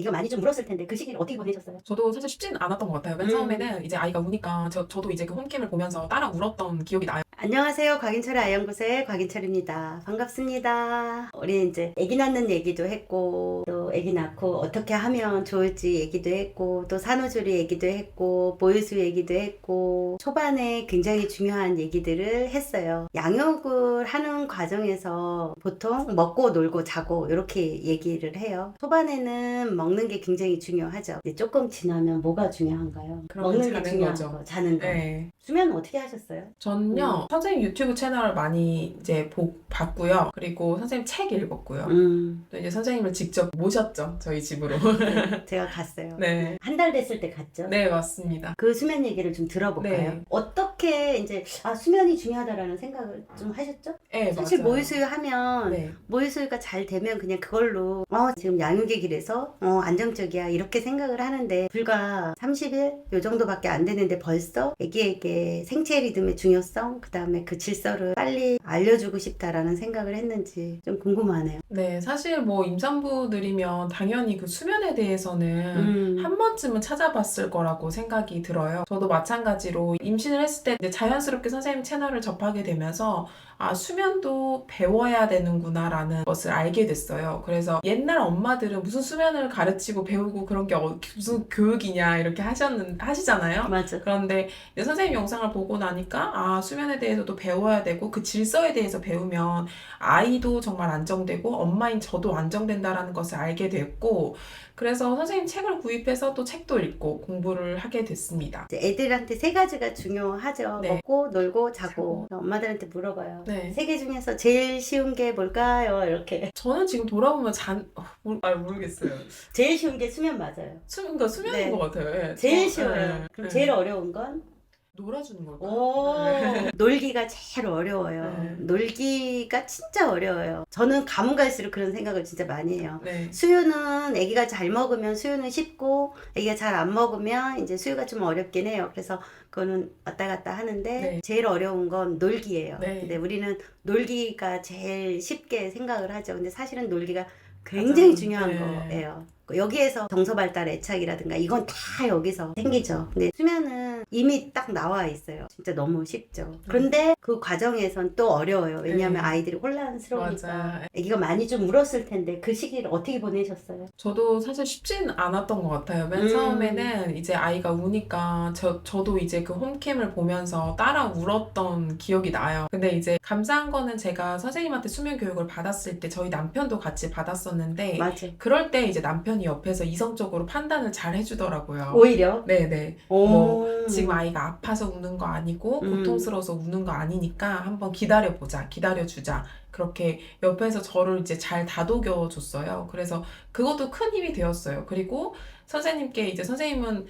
애기가 많이 좀 울었을 텐데 그 시기를 어떻게 보내셨어요? 저도 사실 쉽지는 않았던 것 같아요. 맨 처음에는 이제 아이가 우니까 저도 이제 그 홈캠을 보면서 따라 울었던 기억이 나요. 안녕하세요. 곽인철의 아연구소의 곽인철입니다. 반갑습니다. 우리 이제 아기 낳는 얘기도 했고, 또 아기 낳고 어떻게 하면 좋을지 얘기도 했고, 또 산후조리 얘기도 했고, 보유수 얘기도 했고, 초반에 굉장히 중요한 얘기들을 했어요. 양육을 하는 과정에서 보통 먹고 놀고 자고 이렇게 얘기를 해요. 초반에는 먹는 게 굉장히 중요하죠. 근데 조금 지나면 뭐가 중요한가요? 그러면 먹는 게 자는 중요한 거죠. 거, 자는 거. 네. 수면 어떻게 하셨어요? 저는요, 선생님 유튜브 채널을 많이 이제 봤고요. 그리고 선생님 책 읽었고요. 또 이제 선생님을 직접 모셨죠. 저희 집으로. 네, 제가 갔어요. 네. 한 달 됐을 때 갔죠. 네, 맞습니다. 그 수면 얘기를 좀 들어볼까요? 네. 어떻게 이제 수면이 중요하다라는 생각을 좀 하셨죠? 네, 사실 맞아요. 모유수유 하면 네. 모유수유가 잘 되면 그냥 그걸로 지금 양육의 길에서 안정적이야 이렇게 생각을 하는데 불과 30일 요 정도밖에 안 되는데 벌써 애기에게 생체 리듬의 중요성 그 다음에 그 질서를 빨리 알려주고 싶다라는 생각을 했는지 좀 궁금하네요. 네, 사실 뭐 임산부들이면 당연히 그 수면에 대해서는 한 번쯤은 찾아봤을 거라고 생각이 들어요. 저도 마찬가지로 임신을 했을 때 이제 자연스럽게 선생님 채널을 접하게 되면서 수면도 배워야 되는구나라는 것을 알게 됐어요. 그래서 옛날 엄마들은 무슨 수면을 가르치고 배우고 그런 게 무슨 교육이냐 이렇게 하시잖아요. 맞아. 그런데 이제 선생님 영상을 보고 나니까 수면에 대해서도 배워야 되고 그 질서에 대해서 배우면 아이도 정말 안정되고 엄마인 저도 안정된다라는 것을 알게 됐고 그래서 선생님 책을 구입해서 또 책도 읽고 공부를 하게 됐습니다. 이제 애들한테 세 가지가 중요하죠. 네. 먹고 놀고 자고. 엄마들한테 물어봐요. 네. 세 개 중에서 제일 쉬운 게 뭘까요? 이렇게. 저는 지금 돌아보면 모르겠어요. 제일 쉬운 게 수면 맞아요. 수면인 네. 것 같아요. 예. 제일 쉬워요. 그럼 네. 제일 어려운 건? 놀아주는 걸까요? 오, 놀기가 제일 어려워요. 네. 놀기가 진짜 어려워요. 저는 가면 갈수록 그런 생각을 진짜 많이 해요. 네. 수유는 아기가 잘 먹으면 수유는 쉽고 아기가 잘 안 먹으면 이제 수유가 좀 어렵긴 해요. 그래서 그거는 왔다 갔다 하는데 네. 제일 어려운 건 놀기예요. 네. 근데 우리는 놀기가 제일 쉽게 생각을 하죠. 근데 사실은 놀기가 굉장히 가장, 중요한 네. 거예요. 여기에서 정서 발달 애착이라든가 이건 다 여기서 생기죠. 근데 수면은 이미 딱 나와 있어요. 진짜 너무 쉽죠. 그런데 그 과정에선 또 어려워요. 왜냐하면 네. 아이들이 혼란스러우니까. 맞아요. 아기가 많이 좀 울었을 텐데 그 시기를 어떻게 보내셨어요? 저도 사실 쉽진 않았던 것 같아요. 맨 처음에는 이제 아이가 우니까 저도 이제 그 홈캠을 보면서 따라 울었던 기억이 나요. 근데 이제 감사한 거는 제가 선생님한테 수면 교육을 받았을 때 저희 남편도 같이 받았었는데 맞아. 그럴 때 이제 남편이 옆에서 이성적으로 판단을 잘 해주더라고요. 오히려? 네네. 지금 아이가 아파서 우는 거 아니고 고통스러워서 우는 거 아니니까 한번 기다려보자, 기다려주자. 그렇게 옆에서 저를 이제 잘 다독여 줬어요. 그래서 그것도 큰 힘이 되었어요. 그리고 선생님께 이제 선생님을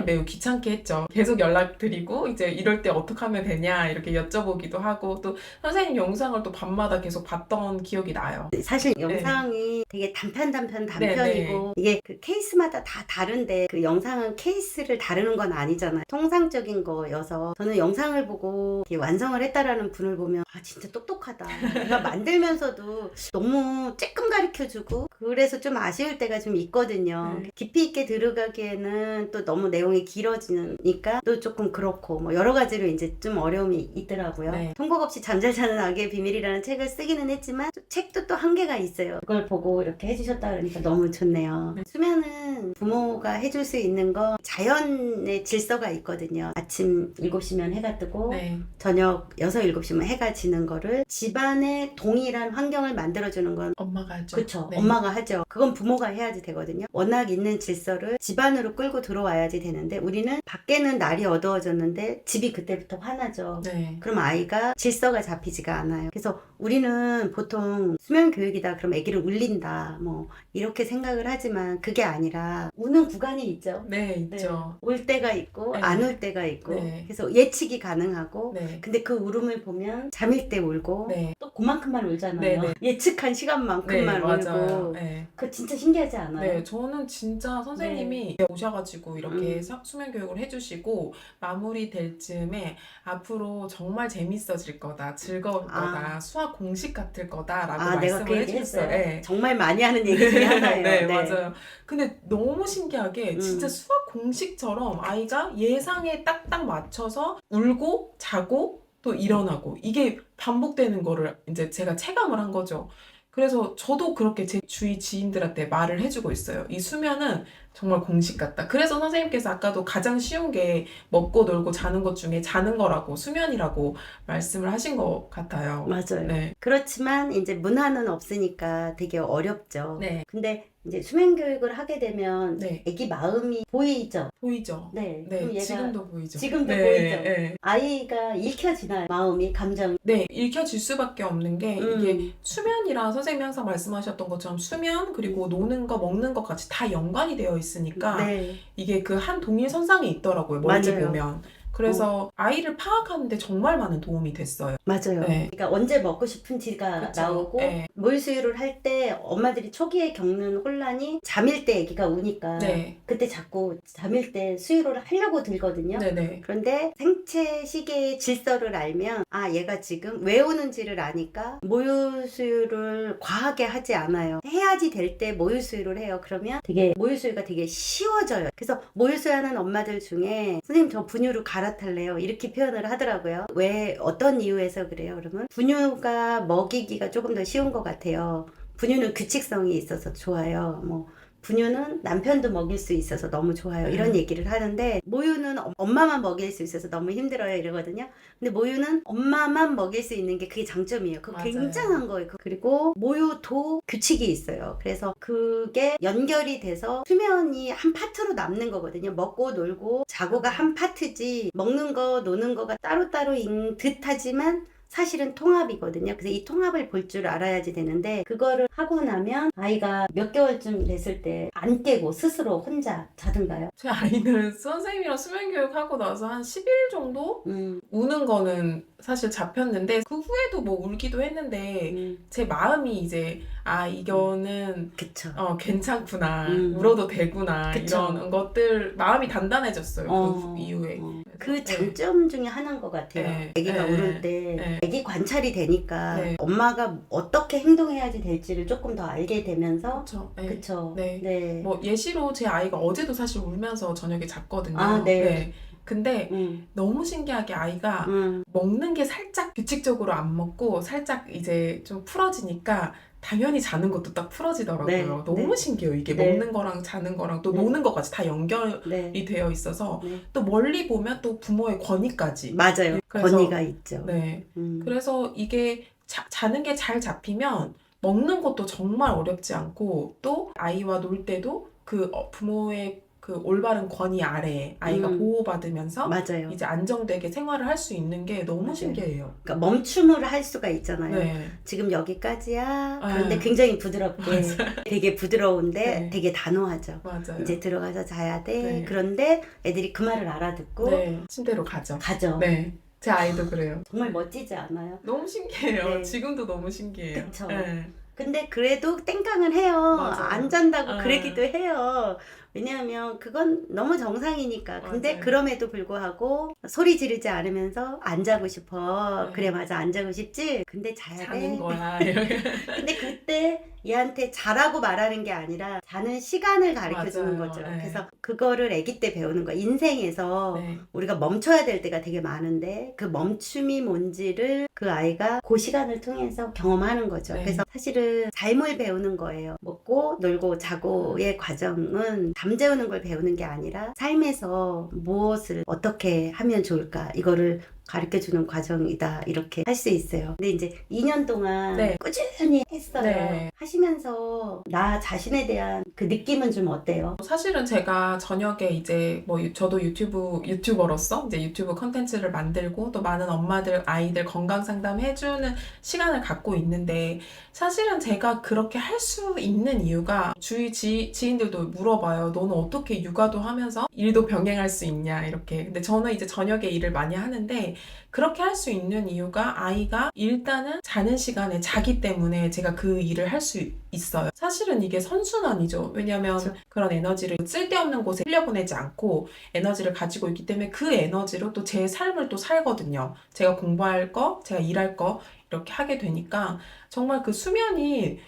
매우 귀찮게 했죠. 계속 연락드리고 이제 이럴 때 어떻게 하면 되냐 이렇게 여쭤보기도 하고 또 선생님 영상을 또 밤마다 계속 봤던 기억이 나요. 사실 영상이 되게 단편이고 네. 이게 그 케이스마다 다 다른데 그 영상은 케이스를 다루는 건 아니잖아요. 통상적인 거여서 저는 영상을 보고 이렇게 완성을 했다라는 분을 보면 진짜 똑똑하다. 내가 만들면서도 너무 쬐끔 가르쳐주고 그래서 좀 아쉬울 때가 좀 있거든요. 깊이 있게 들어가기에는 또 너무 내용이 길어지니까 또 조금 그렇고 뭐 여러 가지로 이제 좀 어려움이 있더라고요. 네. 통곡 없이 잠잘 자는 아기의 비밀이라는 책을 쓰기는 했지만 책도 또 한계가 있어요. 그걸 보고 이렇게 해주셨다 그러니까 너무 좋네요. 수면은 부모가 해줄 수 있는 거 자연의 질서가 있거든요. 아침 7시면 해가 뜨고 네. 저녁 6, 7시면 해가 지는 거를 집안의 동일한 환경을 만들어주는 건 엄마가 하죠. 그쵸. 네. 엄마가 하죠. 그건 부모가 해야지 되거든요. 워낙 있는 질서를 집안으로 끌고 들어와야지 되는데 우리는 밖에는 날이 어두워졌는데 집이 그때부터 화나죠. 네. 그럼 아이가 질서가 잡히지가 않아요. 그래서 우리는 보통 수면 교육이다 그럼 아기를 울린다 뭐 이렇게 생각을 하지만 그게 아니라 우는 구간이 있죠. 네, 있죠. 울 때가 있고 네. 안 울 때가 있고 네. 그래서 예측이 가능하고 네. 근데 그 울음을 보면 잠일 때 울고 네. 또 그만큼만 울잖아요. 네, 네. 예측한 네, 시간만큼만 맞아요. 울고 네. 그거 진짜 신기하지 않아요? 네, 저는 진짜 선생님이 오셔가지고 이렇게 수면 교육을 해주시고 마무리 될 즈음에 앞으로 정말 재밌어질 거다, 즐거울 거다, 수학 공식 같을 거다라고 내가 그 말씀을 얘기 해주셨어요. 했어요. 네. 정말 많이 하는 얘기 중에 하나예요. 네, 맞아요. 근데 너무 신기하게 진짜 수학 공식처럼 아이가 예상에 딱딱 맞춰서 울고 자고 또 일어나고 이게 반복되는 거를 이제 제가 체감을 한 거죠. 그래서 저도 그렇게 제 주위 지인들한테 말을 해주고 있어요. 이 수면은 정말 공식 같다. 그래서 선생님께서 아까도 가장 쉬운 게 먹고 놀고 자는 것 중에 자는 거라고 수면이라고 말씀을 하신 것 같아요. 맞아요. 네. 그렇지만 이제 문화는 없으니까 되게 어렵죠. 네. 근데 이제 수면 교육을 하게 되면 네. 아기 마음이 보이죠. 보이죠? 네. 네. 그럼 얘가 지금도 보이죠? 지금도 네. 보이죠. 네. 아이가 읽혀지나요? 마음이, 감정이. 네, 읽혀질 수밖에 없는 게 이게 음. 수면이랑 선생님이 항상 말씀하셨던 것처럼 수면 그리고 노는 거 먹는 것 같이 다 연관이 되어 있으니까 네. 이게 그 한 동일선상에 있더라고요. 멀리 맞아요. 보면. 그래서 아이를 파악하는데 정말 많은 도움이 됐어요. 맞아요. 네. 그러니까 언제 먹고 싶은지가 그쵸. 나오고 네. 모유 수유를 할 때 엄마들이 초기에 겪는 혼란이 잠일 때 아기가 우니까 네. 그때 자꾸 잠일 때 수유를 하려고 들거든요. 네네. 그런데 생체 시계의 질서를 알면 아 얘가 지금 왜 우는지를 아니까 모유 수유를 과하게 하지 않아요. 해야지 될 때 모유 수유를 해요. 그러면 되게 모유 수유가 되게 쉬워져요. 그래서 모유 수유하는 엄마들 중에 선생님 저 분유로 갈아탈래요 이렇게 표현을 하더라고요. 왜 어떤 이유에서 그래요? 그러면 분유가 먹이기가 조금 더 쉬운 것 같아요. 분유는 규칙성이 있어서 좋아요. 뭐 분유는 남편도 먹일 수 있어서 너무 좋아요. 이런 얘기를 하는데 모유는 엄마만 먹일 수 있어서 너무 힘들어요 이러거든요. 근데 모유는 엄마만 먹일 수 있는 게 그게 장점이에요. 그거 맞아요. 굉장한 거예요. 그리고 모유도 규칙이 있어요. 그래서 그게 연결이 돼서 수면이 한 파트로 남는 거거든요. 먹고 놀고 자고가 한 파트지 먹는 거 노는 거가 따로따로인 듯 하지만 사실은 통합이거든요. 그래서 이 통합을 볼 줄 알아야지 되는데 그거를 하고 나면 아이가 몇 개월쯤 됐을 때 안 깨고 스스로 혼자 자든가요? 제 아이는 선생님이랑 수면 교육하고 나서 한 10일 정도 우는 거는 사실 잡혔는데 그 후에도 뭐 울기도 했는데 제 마음이 이제 아 이거는 그쵸. 괜찮구나 울어도 되구나 그쵸. 이런 것들 마음이 단단해졌어요. 그 이후에. 그 장점 중에 하나인 것 같아요. 네. 아기가 네. 울을 때 네. 아기 관찰이 되니까 네. 엄마가 어떻게 행동해야지 될지를 조금 더 알게 되면서 그렇죠. 네. 그쵸. 네. 네. 뭐 예시로 제 아이가 어제도 사실 울면서 저녁에 잤거든요. 아, 네. 근데 너무 신기하게 아이가 먹는 게 살짝 규칙적으로 안 먹고 살짝 이제 좀 풀어지니까 당연히 자는 것도 딱 풀어지더라고요. 네, 너무 네. 신기해요. 이게 네. 먹는 거랑 자는 거랑 또 네. 노는 것까지 다 연결이 네. 되어 있어서 네. 또 멀리 보면 또 부모의 권위까지. 맞아요. 그래서- 권위가 있죠. 네. 그래서 이게 자는 게 잘 잡히면 먹는 것도 정말 어렵지 않고 또 아이와 놀 때도 그 부모의 그 올바른 권위 아래에 아이가 보호받으면서 맞아요. 이제 안정되게 생활을 할 수 있는 게 너무 맞아요. 신기해요. 그러니까 멈춤을 할 수가 있잖아요. 네. 지금 여기까지야. 그런데 아. 굉장히 부드럽게 되게 부드러운데 네. 되게 단호하죠. 맞아요. 이제 들어가서 자야 돼. 네. 그런데 애들이 그 말을 알아듣고 네. 침대로 가죠. 가죠. 네. 제 아이도 그래요. 정말 멋지지 않아요? 너무 신기해요. 네. 지금도 너무 신기해요. 그쵸. 네. 근데 그래도 땡깡은 해요. 맞아요. 안 잔다고 아. 그러기도 해요. 왜냐하면 그건 너무 정상이니까. 근데 맞아요. 그럼에도 불구하고 소리 지르지 않으면서 안 자고 싶어. 네. 그래 맞아 안 자고 싶지? 근데 자야 자는 돼. 거야. 이렇게. 근데 그때 얘한테 자라고 말하는 게 아니라 자는 시간을 가르쳐 주는 맞아요. 거죠. 네. 그래서 그거를 아기 때 배우는 거야. 인생에서 네. 우리가 멈춰야 될 때가 되게 많은데 그 멈춤이 뭔지를 그 아이가 그 시간을 통해서 경험하는 거죠. 네. 그래서 사실은 삶을 배우는 거예요. 먹고 놀고 자고의 과정은 잠재우는 걸 배우는 게 아니라 삶에서 무엇을 어떻게 하면 좋을까 이거를 가르쳐주는 과정이다 이렇게 할 수 있어요. 근데 이제 2년 동안 네. 꾸준히 했어요. 네. 하시면서 나 자신에 대한 그 느낌은 좀 어때요? 사실은 제가 저녁에 이제 뭐 저도 유튜버로서 이제 유튜브 컨텐츠를 만들고 또 많은 엄마들, 아이들 건강 상담 해주는 시간을 갖고 있는데 사실은 제가 그렇게 할 수 있는 이유가 주위 지인들도 물어봐요. 너는 어떻게 육아도 하면서 일도 병행할 수 있냐 이렇게. 근데 저는 이제 저녁에 일을 많이 하는데 그렇게 할 수 있는 이유가 아이가 일단은 자는 시간에 자기 때문에 제가 그 일을 할 수 있어요. 사실은 이게 선순환이죠. 왜냐면 그쵸. 그런 에너지를 쓸데없는 곳에 흘려보내지 않고 에너지를 가지고 있기 때문에 그 에너지로 또 제 삶을 또 살거든요. 제가 공부할 거, 제가 일할 거 이렇게 하게 되니까 정말 그 수면이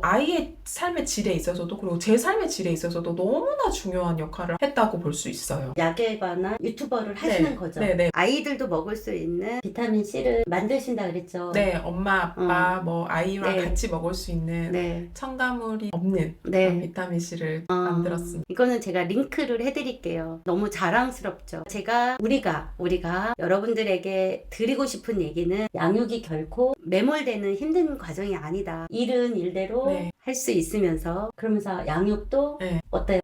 아이의 삶의 질에 있어서도 그리고 제 삶의 질에 있어서도 너무나 중요한 역할을 했다고 볼 수 있어요. 약에 관한 유튜버를 하시는 거죠. 네네. 아이들도 먹을 수 있는 비타민 C를 만드신다 그랬죠. 네, 엄마, 아빠, 뭐 아이랑 네. 같이 먹을 수 있는 네. 첨가물이 없는 네. 그런 비타민 C를 만들었습니다. 이거는 제가 링크를 해드릴게요. 너무 자랑스럽죠. 우리가 여러분들에게 드리고 싶은 얘기는 양육이 결코 매몰되는 힘든 과정이 아니다. 일은 일대로 네. 할 수 있으면서 그러면서 양육도 네. 어때요?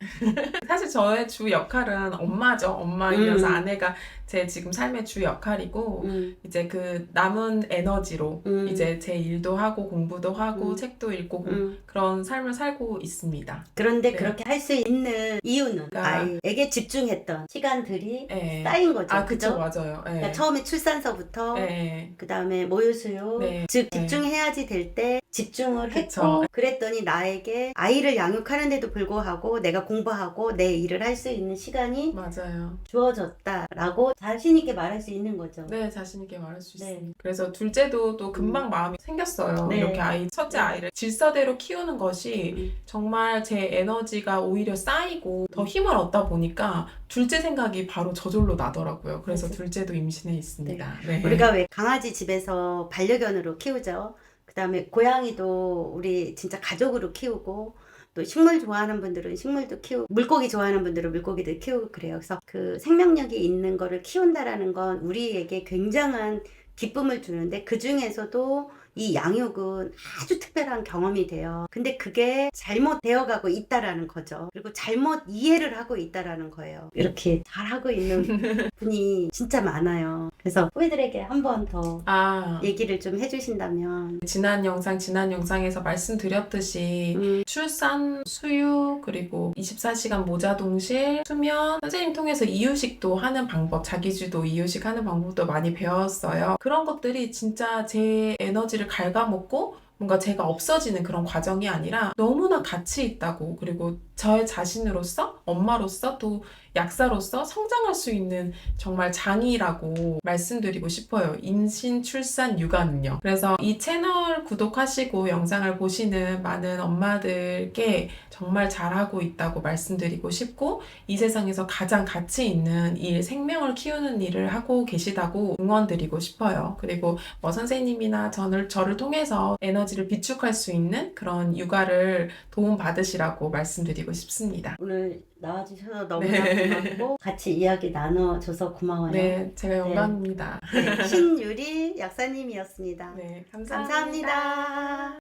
사실 저의 주 역할은 엄마죠. 엄마이면서 아내가 제 지금 삶의 주 역할이고 이제 그 남은 에너지로 이제 제 일도 하고 공부도 하고 책도 읽고 그런 삶을 살고 있습니다. 그런데 네. 그렇게 할 수 있는 이유는 그러니까- 아이에게 집중했던 시간들이 네. 쌓인 거죠. 아, 그쵸, 그죠? 맞아요. 네. 그러니까 처음에 출산서부터 네. 그 다음에 모유수유 네. 즉 네. 집중해야지 될 때 집중을 그쵸. 했고 그랬더니 나에게 아이를 양육하는데도 불구하고 내가 공부하고 내 일을 할 수 있는 시간이 맞아요. 주어졌다라고 자신 있게 말할 수 있는 거죠. 네, 자신 있게 말할 수 네. 있습니다. 그래서 둘째도 또 금방 마음이 생겼어요. 네. 이렇게 첫째 아이를 질서대로 키우는 것이 정말 제 에너지가 오히려 쌓이고 더 힘을 얻다 보니까 둘째 생각이 바로 저절로 나더라고요. 그래서 맞아요. 둘째도 임신해 있습니다. 네. 우리가 왜 강아지 집에서 반려견으로 키우죠. 그 다음에 고양이도 우리 진짜 가족으로 키우고 또 식물 좋아하는 분들은 식물도 키우고 물고기 좋아하는 분들은 물고기도 키우고 그래요. 그래서 그 생명력이 있는 거를 키운다라는 건 우리에게 굉장한 기쁨을 주는데 그 중에서도 이 양육은 아주 특별한 경험이 돼요. 근데 그게 잘못되어 가고 있다라는 거죠. 그리고 잘못 이해를 하고 있다라는 거예요. 이렇게 잘하고 있는 분이 진짜 많아요. 그래서 후배들에게 한 번 더 얘기를 좀 해주신다면 지난 영상에서 말씀드렸듯이 출산, 수유, 그리고 24시간 모자동실, 수면, 선생님 통해서 이유식도 하는 방법, 자기주도 이유식 하는 방법도 많이 배웠어요. 그런 것들이 진짜 제 에너지를 갉아먹고 뭔가 제가 없어지는 그런 과정이 아니라 너무나 가치 있다고, 그리고 저의 자신으로서, 엄마로서, 또 약사로서 성장할 수 있는 정말 장이라고 말씀드리고 싶어요. 임신, 출산, 육아는요. 그래서 이 채널 구독하시고 영상을 보시는 많은 엄마들께 정말 잘하고 있다고 말씀드리고 싶고, 이 세상에서 가장 가치 있는 일, 생명을 키우는 일을 하고 계시다고 응원드리고 싶어요. 그리고 뭐 선생님이나 저를 통해서 에너지를 비축할 수 있는 그런 육아를 도움받으시라고 말씀드리고 싶습니다. 오늘 나와주셔서 너무나 네. 고맙고 같이 이야기 나눠줘서 고마워요. 네, 제가 영광입니다. 네, 신유리 약사님이었습니다. 네, 감사합니다.